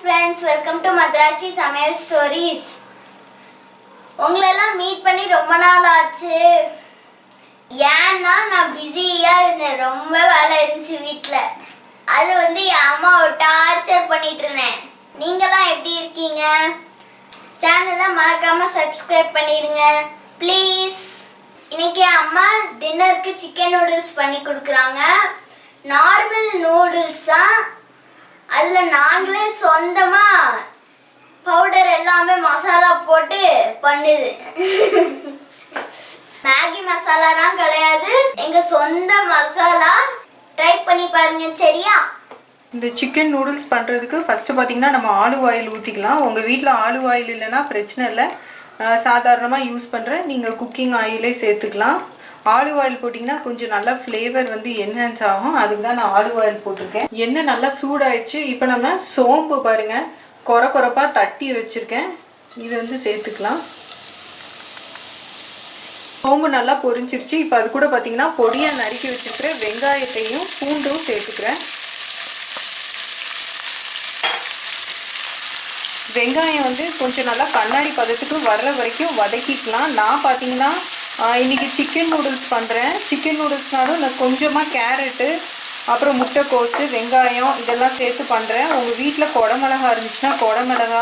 friends, welcome to Madrasi Samayal Stories. உங்களெல்லாம் meet பண்ணி ரொம்ப நாள் ஆச்சு. ஏன்னா நான் பிஸியா இருந்தேன், ரொம்ப வேலை இருந்துச்சு வீட்ல. அது என் அம்மாவை டார்ச்சர் பண்ணிட்டு இருந்தேன். நீங்களாம் எப்படி இருக்கீங்க? சேனலை மறக்காம சப்ஸ்கிரைப் பண்ணிடுங்க ப்ளீஸ். இன்னைக்கு அம்மா டின்னருக்கு சிக்கன் நூடுல்ஸ் பண்ணி கொடுக்குறாங்க. நார்மல் நூடுல்ஸ் தான், அதில் நாங்களே சொந்தமாக பவுடர் எல்லாமே மசாலா போட்டு பண்ணுது. மேகி மசாலாலாம் கிடையாது, எங்கள் சொந்த மசாலா. ட்ரை பண்ணி பாருங்க, சரியா? இந்த சிக்கன் நூடுல்ஸ் பண்ணுறதுக்கு ஃபஸ்ட்டு பார்த்தீங்கன்னா நம்ம ஆலிவ் ஆயில் ஊற்றிக்கலாம். உங்கள் வீட்டில் ஆலிவ் ஆயில் இல்லைன்னா பிரச்சனை இல்லை, சாதாரணமாக யூஸ் பண்ணுற நீங்கள் குக்கிங் ஆயிலே சேர்த்துக்கலாம். ஆலிவ் ஆயில் போட்டிங்கன்னா கொஞ்சம் நல்லா ஃப்ளேவர் என்ஹான்ஸ் ஆகும். அதுக்கு தான் நான் ஆலிவ் ஆயில் போட்டிருக்கேன். எண்ணெய் நல்லா சூடாயிடுச்சு. இப்போ நம்ம சோம்பு பாருங்கள் கொரப்பாக தட்டி வச்சுருக்கேன், இது சேர்த்துக்கலாம். சோம்பு நல்லா பொரிஞ்சிருச்சு. இப்போ அது கூட பார்த்திங்கன்னா பொடியாக நறுக்கி வச்சுருக்கிற வெங்காயத்தையும் பூண்டும் சேர்த்துக்கிறேன். வெங்காயம் கொஞ்சம் நல்லா கண்ணாடி பதத்துக்கு வர்ற வரைக்கும் வதக்கிக்கலாம். நான் பார்த்தீங்கன்னா இன்றைக்கி சிக்கன் நூடுல்ஸ் பண்ணுறேன். சிக்கன் நூடுல்ஸ்னாலும் நான் கொஞ்சமாக கேரட்டு, அப்புறம் முட்டைக்கோசு, வெங்காயம் இதெல்லாம் சேர்த்து பண்ணுறேன். உங்கள் வீட்டில் குடமிளகா இருந்துச்சுன்னா குடமிளகா,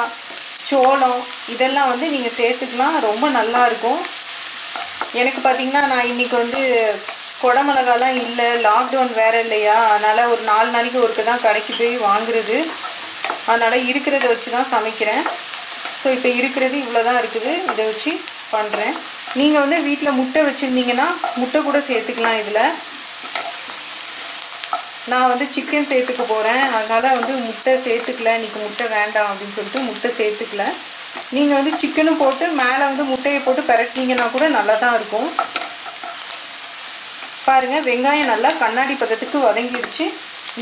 சோளம் இதெல்லாம் நீங்கள் சேர்த்துக்கலாம், ரொம்ப நல்லாயிருக்கும். எனக்கு பார்த்திங்கன்னா நான் இன்றைக்கி குடமிளகாலாம் இல்லை, லாக்டவுன் வேறு இல்லையா, அதனால் ஒரு 4 நாளைக்கு ஒருக்க தான் கடைக்கு போய் வாங்குறது. அதனால் இருக்கிறத வச்சு தான் சமைக்கிறேன். ஸோ இப்போ இருக்கிறது இவ்வளோ தான் இருக்குது, இதை வச்சு பண்ணுறேன். நீங்கள் வீட்டில் முட்டை வச்சுருந்தீங்கன்னா முட்டை கூட சேர்த்துக்கலாம். இதில் நான் சிக்கன் சேர்த்துக்க போகிறேன், அதனால் முட்டை சேர்த்துக்கல. இன்றைக்கி முட்டை வேண்டாம் அப்படின்னு சொல்லிட்டு முட்டை சேர்த்துக்கல. நீங்கள் சிக்கனும் போட்டு மேலே முட்டையை போட்டு பெரட்டினீங்கன்னா கூட நல்லா தான் இருக்கும். பாருங்கள், வெங்காயம் நல்லா கண்ணாடி பதத்துக்கு வதங்கிடுச்சு.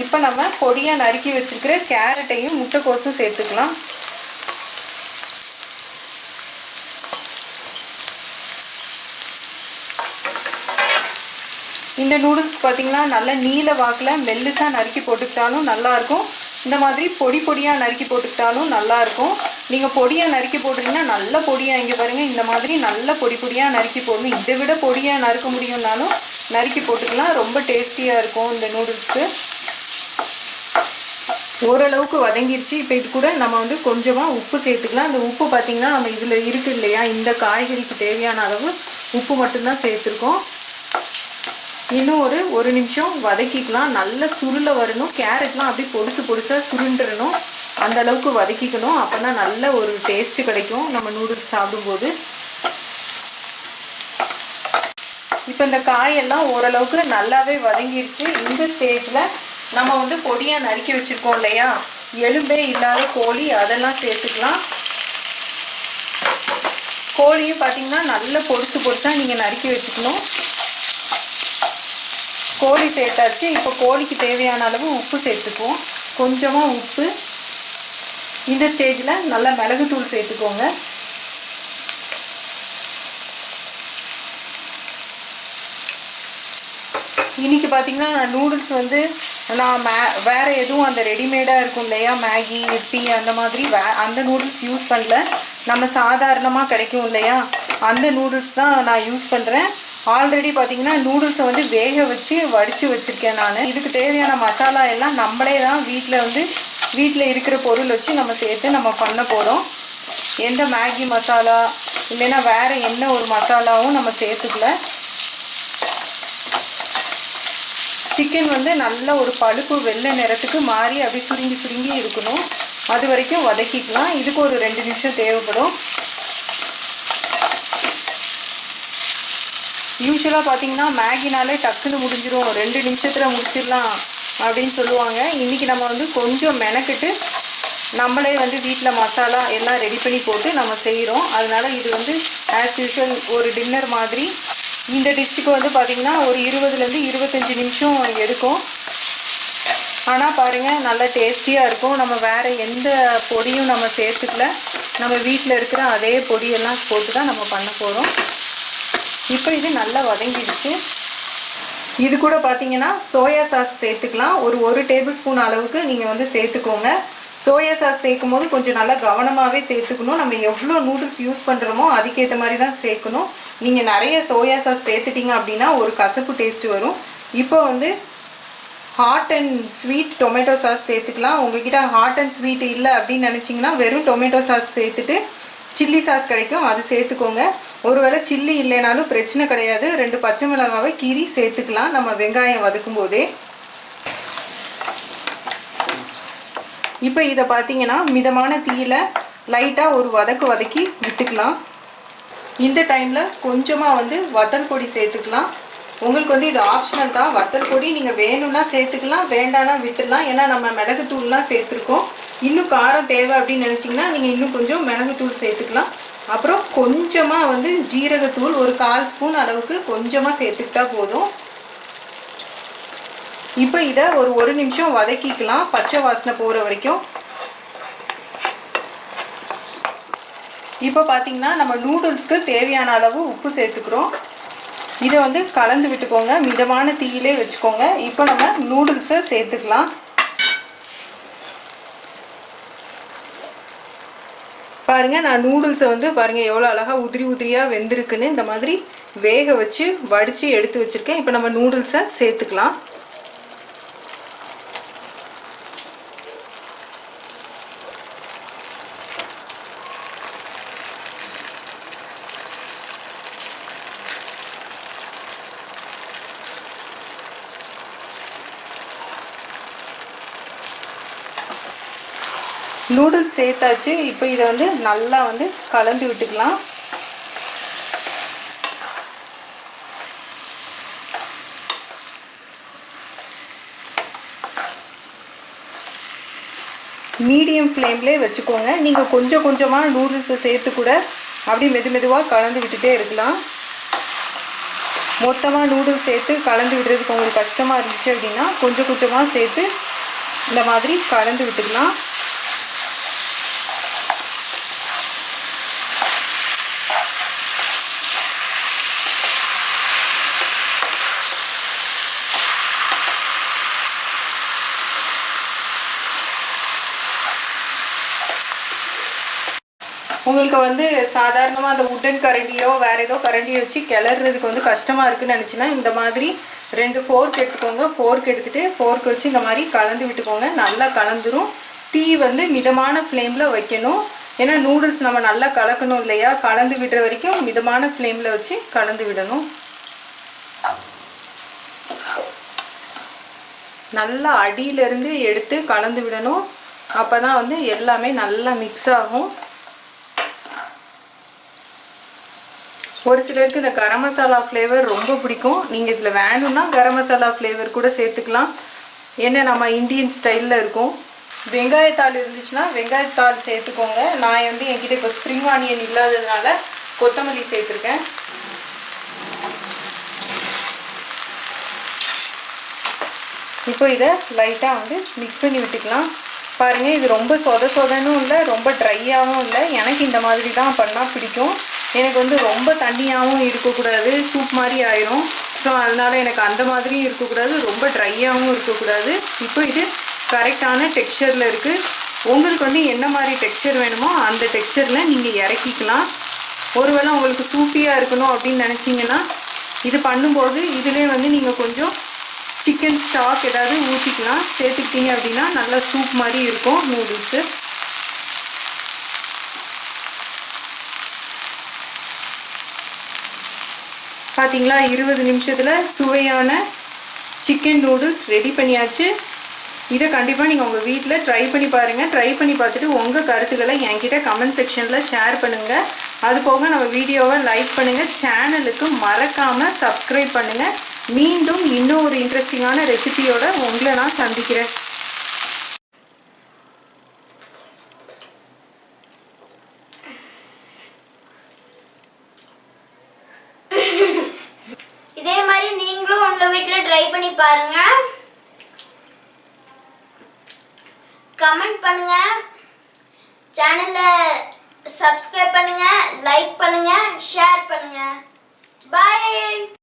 இப்போ நம்ம பொடியாக நறுக்கி வச்சுருக்கிற கேரட்டையும் முட்டைக்கோசும் சேர்த்துக்கலாம். இந்த நூடுல்ஸ் பார்த்திங்கன்னா நல்லா நீல வாக்கில் மெல்லுசாக நறுக்கி போட்டுக்கிட்டாலும் நல்லாயிருக்கும், இந்த மாதிரி பொடியாக நறுக்கி போட்டுக்கிட்டாலும் நல்லாயிருக்கும். நீங்கள் பொடியாக நறுக்கி போட்டிங்கன்னா நல்ல பொடியாக, இங்கே பாருங்கள் இந்த மாதிரி நல்ல பொடியாக நறுக்கி போடணும். இதை விட பொடியாக நறுக்க முடியும்னாலும் நறுக்கி போட்டுக்கலாம், ரொம்ப டேஸ்டியாக இருக்கும் இந்த நூடுல்ஸ்க்கு. ஓரளவுக்கு வதங்கிடுச்சு. இப்போ இது கூட நம்ம கொஞ்சமாக உப்பு சேர்த்துக்கலாம். அந்த உப்பு பார்த்திங்கன்னா நம்ம இதில் இருக்குது இல்லையா, இந்த காய்கறிக்கு தேவையான அளவு உப்பு மட்டும்தான் சேர்த்துருக்கோம். இன்னும் ஒரு நிமிஷம் வதக்கிக்கலாம். நல்ல சுருள வரணும், கேரட்லாம் அப்படியே பொடுசாக சுருண்டுறணும், அந்த அளவுக்கு வதக்கிக்கணும். அப்போ தான் நல்ல ஒரு டேஸ்ட்டு கிடைக்கும் நம்ம நூடுல்ஸ் சாப்பிடும்போது. இப்போ இந்த காயெல்லாம் ஓரளவுக்கு நல்லாவே வதங்கிடுச்சு. இந்த ஸ்டேஜில் நம்ம பொடியாக நறுக்கி வச்சுருக்கோம் இல்லையா, எலும்பே இல்லாத கோழி, அதெல்லாம் சேர்த்துக்கலாம். கோழியும் பார்த்திங்கன்னா நல்ல பொடுசாக நீங்கள் நறுக்கி வச்சுக்கணும். கோழி சேர்த்தாச்சு. இப்போ கோழிக்கு தேவையான அளவு உப்பு சேர்த்துக்குவோம், கொஞ்சமாக உப்பு. இந்த ஸ்டேஜில் நல்லா மிளகுத்தூள் சேர்த்துக்கோங்க. இன்றைக்கி பார்த்திங்கன்னா நான் நூடுல்ஸ் நான் வேறு எதுவும் அந்த ரெடிமேடாக இருக்கும் இல்லையா, மேகி, இப்பி அந்த மாதிரி அந்த நூடுல்ஸ் யூஸ் பண்ணல. நம்ம சாதாரணமாக கிடைக்கும் இல்லையா, அந்த நூடுல்ஸ் தான் நான் யூஸ் பண்ணுறேன். ஆல்ரெடி பார்த்திங்கன்னா நூடுல்ஸை வேக வச்சு வடித்து வச்சுருக்கேன் நான். இதுக்கு தேவையான மசாலா எல்லாம் நம்மளே தான் வீட்டில் இருக்கிற பொருள் வச்சு நம்ம சேர்த்து நம்ம பண்ண போகிறோம். எந்த மேகி மசாலா இல்லைன்னா வேறு என்ன ஒரு மசாலாவும் நம்ம சேர்த்துக்கல. சிக்கன் நல்ல ஒரு பழுப்பு வெள்ளை நிறத்துக்கு மாறி அப்படி சுருங்கி இருக்கணும், அது வரைக்கும் வதக்கிக்கலாம். இதுக்கு ஒரு 2 நிமிஷம் தேவைப்படும். யூஸ்வலாக பார்த்திங்கன்னா மேகினாலே டக்குன்னு முடிஞ்சிடும், 2 நிமிஷத்தில் முடிச்சிடலாம் அப்படின்னு சொல்லுவாங்க. இன்றைக்கி நம்ம கொஞ்சம் மெனக்கிட்டு நம்மளே வீட்டில் மசாலா எல்லாம் ரெடி பண்ணி போட்டு நம்ம செய்கிறோம். அதனால் இது ஆஸ் யூஷுவல் ஒரு டின்னர் மாதிரி. இந்த டிஷ்ஷுக்கு பார்த்திங்கன்னா ஒரு 20லேருந்து 25 நிமிஷம் எடுக்கும். ஆனால் பாருங்கள் நல்லா டேஸ்டியாக இருக்கும். நம்ம வேறு எந்த பொடியும் நம்ம சேர்த்துக்கல, நம்ம வீட்டில் இருக்கிற அதே பொடியெல்லாம் போட்டு தான் நம்ம பண்ண போகிறோம். இப்போ இது நல்லா வதங்கிடுச்சு. இது கூட பார்த்தீங்கன்னா சோயா சாஸ் சேர்த்துக்கலாம். ஒரு டேபிள் ஸ்பூன் அளவுக்கு நீங்கள் சேர்த்துக்கோங்க. சோயா சாஸ் சேர்க்கும் போது கொஞ்சம் நல்லா கவனமாகவே சேர்த்துக்கணும். நம்ம எவ்வளோ நூடுல்ஸ் யூஸ் பண்ணுறோமோ அதுக்கேற்ற மாதிரி தான் சேர்க்கணும். நீங்கள் நிறைய சோயா சாஸ் சேர்த்துட்டிங்க அப்படின்னா ஒரு கசப்பு டேஸ்ட் வரும். இப்போ வந்து hot and sweet tomato sauce சேர்த்துக்கலாம். உங்ககிட்ட ஹாட் அண்ட் ஸ்வீட் இல்லை அப்படின்னு நினச்சிங்கன்னா வெறும் டொமேட்டோ சாஸ் சேர்த்துட்டு சில்லி சாஸ் கிடைக்கும், அது சேர்த்துக்கோங்க. ஒருவேளை சில்லி இல்லைனாலும் பிரச்சனை கிடையாது. 2 பச்சை மிளகாவை கீரி சேர்த்துக்கலாம் நம்ம வெங்காயம் வதக்கும் போதே. இப்போ இதை பார்த்தீங்கன்னா மிதமான தீயில லைட்டாக ஒரு வதக்கி விட்டுக்கலாம். இந்த டைமில் கொஞ்சமாக வந்து வத்தல் பொடி சேர்த்துக்கலாம். உங்களுக்கு வந்து இது ஆப்ஷனல் தான். வத்தல் பொடி நீங்கள் வேணும்னா சேர்த்துக்கலாம், வேண்டானா விட்டுடலாம். ஏன்னா நம்ம மிளகுத்தூள்லாம் சேர்த்துருக்கோம். இன்னும் காரம் தேவை அப்படின்னு நினச்சிங்கன்னா நீங்கள் இன்னும் கொஞ்சம் மிளகுத்தூள் சேர்த்துக்கலாம். அப்புறம் கொஞ்சமாக வந்து ஜீரகத்தூள் ஒரு 1/4 ஸ்பூன் அளவுக்கு கொஞ்சமாக சேர்த்துக்கிட்டா போதும். இப்போ இதை ஒரு 1 நிமிஷம் வதக்கிக்கலாம், பச்சை வாசனை போகிற வரைக்கும். இப்போ பார்த்தீங்கன்னா நம்ம நூடுல்ஸ்க்கு தேவையான அளவு உப்பு சேர்த்துக்கிறோம். இதை வந்து கலந்து விட்டுக்கோங்க, மிதமான தீயிலே வச்சுக்கோங்க. இப்போ நம்ம நூடுல்ஸை சேர்த்துக்கலாம். பாருங்கள், நான் நூடுல்ஸை வந்து பாருங்கள் எவ்வளோ அழகாக உதிரியாக வெந்திருக்குன்னு. இந்த மாதிரி வேக வச்சு வடித்து எடுத்து வச்சுருக்கேன். இப்போ நம்ம நூடுல்ஸை சேர்த்துக்கலாம். நூடுல்ஸ் சேர்த்தாச்சு. இப்போ இதை வந்து நல்லா வந்து கலந்து விட்டுக்கலாம். மீடியம் ஃப்ளேம்லேயே வச்சுக்கோங்க. நீங்கள் கொஞ்சம் கொஞ்சமாக நூடுல்ஸை சேர்த்து கூட அப்படி மெதுவாக கலந்து விட்டுட்டே இருக்கலாம். மொத்தமாக நூடுல்ஸ் சேர்த்து கலந்து விடுறதுக்கு உங்களுக்கு கஷ்டமாக இருந்துச்சு அப்படின்னா கொஞ்சம் கொஞ்சமாக சேர்த்து இந்த மாதிரி கலந்து விட்டுக்கலாம். உங்களுக்கு வந்து சாதாரணமாக அந்த உட்டன் கரண்டியோ வேறு ஏதோ கரண்டியோ வச்சு கிளறதுக்கு வந்து கஷ்டமாக இருக்குன்னு நினச்சின்னா இந்த மாதிரி 2 ஃபோர்க் எடுத்துக்கோங்க. ஃபோர்க் எடுத்துகிட்டு ஃபோர்க் வச்சு இந்த மாதிரி கலந்து விட்டுக்கோங்க. நல்லா கலந்துரும். தீ வந்து மிதமான ஃப்ளேமில் வைக்கணும். ஏன்னா நூடுல்ஸ் நம்ம நல்லா கலக்கணும் இல்லையா, கலந்து விடுற வரைக்கும் மிதமான ஃப்ளேமில் வச்சு கலந்து விடணும். நல்லா அடியிலேருந்து எடுத்து கலந்து விடணும். அப்போ தான் வந்து எல்லாமே நல்லா மிக்ஸ் ஆகும். ஒரு சிலருக்கு இந்த கரம் மசாலா ஃப்ளேவர் ரொம்ப பிடிக்கும். நீங்கள் இதில் வேணும்னா கரம் மசாலா ஃப்ளேவர் கூட சேர்த்துக்கலாம். ஏன்னா நம்ம இந்தியன் ஸ்டைலில் இருக்கும். வெங்காயத்தாள் இருந்துச்சுன்னா வெங்காயத்தாள் சேர்த்துக்கோங்க. நான் வந்து என்கிட்ட இப்போ ஸ்ப்ரிங் ஆனியன் இல்லாததுனால கொத்தமல்லி சேர்த்துருக்கேன். இப்போ இதை லைட்டாக வந்து மிக்ஸ் பண்ணி விட்டுக்கலாம். பாருங்கள், இது ரொம்ப சொதனும் இல்லை, ரொம்ப ட்ரையாகவும் இல்லை. எனக்கு இந்த மாதிரி தான் பண்ணால் பிடிக்கும். எனக்கு வந்து ரொம்ப தண்ணியாகவும் இருக்கக்கூடாது, சூப் மாதிரி ஆயிரும். ஸோ அதனால் எனக்கு அந்த மாதிரியும் இருக்கக்கூடாது, ரொம்ப ட்ரையாகவும் இருக்கக்கூடாது. இப்போ இது கரெக்டான டெக்ஸ்சரில் இருக்குது. உங்களுக்கு வந்து என்ன மாதிரி டெக்ஸ்சர் வேணுமோ அந்த டெக்ஸ்சரில் நீங்கள் இறக்கிக்கலாம். ஒருவேளை உங்களுக்கு சூப்பியாக இருக்கணும் அப்படின்னு நினச்சிங்கன்னா இது பண்ணும்போது இதிலே வந்து நீங்கள் கொஞ்சம் சிக்கன் ஸ்டாக் ஏதாவது ஊற்றிக்கலாம். சேர்த்துக்கிட்டீங்க அப்படின்னா நல்லா சூப் மாதிரி இருக்கும் நூடுல்ஸு. பார்த்தீங்களா, 20 நிமிஷத்தில் சுவையான சிக்கன் நூடுல்ஸ் ரெடி பண்ணியாச்சு. இதை கண்டிப்பாக நீங்கள் உங்கள் வீட்டில் ட்ரை பண்ணி பாருங்கள். ட்ரை பண்ணி பார்த்துட்டு உங்கள் கருத்துக்களை என்கிட்ட கமெண்ட் செக்ஷனில் ஷேர் பண்ணுங்கள். அது போக நம்ம வீடியோவை லைக் பண்ணுங்கள், சேனலுக்கு மறக்காமல் சப்ஸ்கிரைப் பண்ணுங்கள். மீண்டும் இன்னும் ஒரு இன்ட்ரெஸ்டிங்கான ரெசிபியோட உங்களை நான் சந்திக்கிறேன். இதே மாதிரி நீங்களும் உங்க வீட்ல ட்ரை பண்ணி பாருங்க. கமெண்ட் பண்ணுங்க, சேனலை சப்ஸ்கிரைப் பண்ணுங்க, லைக் பண்ணுங்க, ஷேர் பண்ணுங்க. பை.